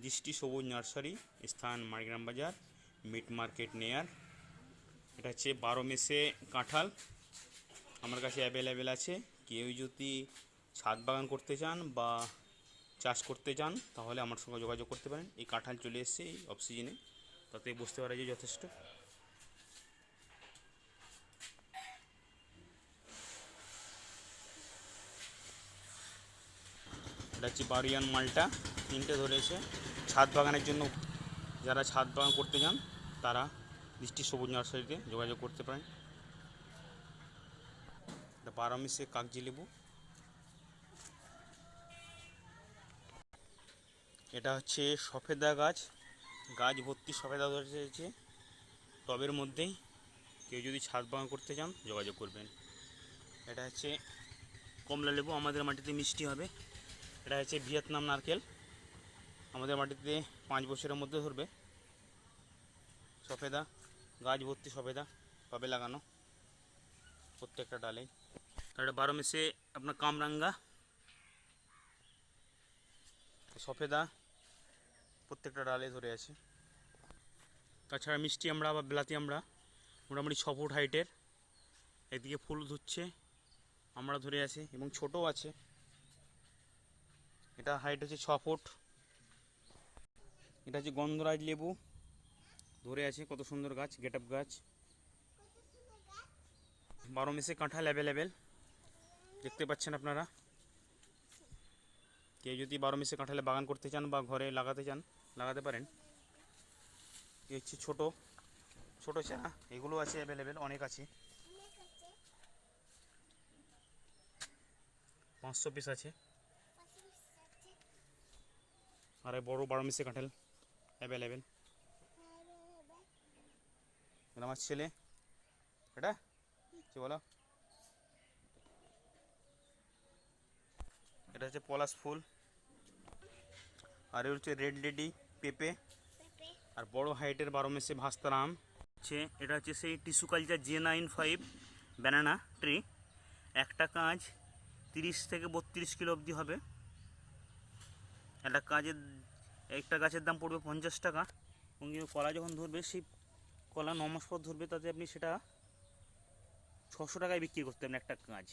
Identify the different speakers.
Speaker 1: দৃষ্টি সবুজ নার্সারি, স্থান মাড়গ্রাম বাজার, মিট মার্কেট নেয়ার। এটা হচ্ছে 12 মেসে কাঁঠাল আমার কাছে অ্যাভেলেবেল আছে। কেউ যদি ছাদ বাগান করতে চান বা চাষ করতে চান তাহলে আমার সঙ্গে যোগাযোগ করতে পারেন। এই কাঁঠাল চলে এসছে এই অফ সিজনে, তাতে বুঝতে পারা যায় যথেষ্ট। এটা হচ্ছে বারিয়ান মালটা, 3টে ধরেছে। ছাদ বাগানের জন্য যারা ছাদ বাগান করতে চান তারা দৃষ্টি সবুজ নার্সারিতে যোগাযোগ করতে পারেন। এটা 12 মেসে কাগজি লেবু। এটা হচ্ছে সফেদা গাছ, গাছ ভর্তি সফেদা ধরেছে টবের মধ্যেই। কেউ যদি ছাদ বাগান করতে চান যোগাযোগ করবেন। এটা হচ্ছে কমলা লেবু, আমাদের মাটিতে মিষ্টি হবে। এটা হচ্ছে ভিয়েতনাম নারকেল, আমাদের মাটিতে 5 বছরের মধ্যে ধরবে। সফেদা গাছ ভর্তি সফেদা টবে লাগানো প্রত্যেকটা ডালে। এটা 12 মেসে আপনার কামরাঙ্গা, সফেদা প্রত্যেকটা ডালে ধরে আছে। তাছাড়া মিষ্টি আমরা বা বিলাতি আমরা মোটামুটি 6 ফুট হাইটের, একদিকে ফুল ধুচ্ছে আমরা ধরে আছে এবং ছোটও আছে। এটা হাইট হচ্ছে 6 ফুট। এটা হচ্ছে গন্ধরাজ লেবু, ধরে আছে কত সুন্দর গাছ, গেট আপ গাছ। 12 মেসে কাঁঠাল অ্যাভেলেবেল, দেখতে পাচ্ছেন আপনারা। কেউ যদি 12 মেসে কাঁঠালে বাগান করতে চান বা ঘরে লাগাতে চান লাগাতে পারেন। এই হচ্ছে ছোটো ছোটো চারা, এগুলো আছে অ্যাভেলেবেল, অনেক আছে, 500 পিস আছে। আর বড় 12 মেসে কাঁঠাল অ্যাভেলেবেল। আমার ছেলে, এটা কি বলো, এটা হচ্ছে পলাশ ফুল। আর এর হচ্ছে রেড লেডি পেঁপে। আর বড় হাইটের 12 মেসে ভাস্তার আম হচ্ছে। এটা হচ্ছে সেই tissue culture J95 banana tree. একটা কাঁচ 30 থেকে 32 কিলো অবধি হবে। একটা গাছের দাম পড়বে 50 টাকা। এবং কলা যখন ধরবে, সেই কলা 9 মাস পর ধরবে, তাতে আপনি সেটা 600 টাকায় বিক্রি করতে পারেন একটা কাঁচ।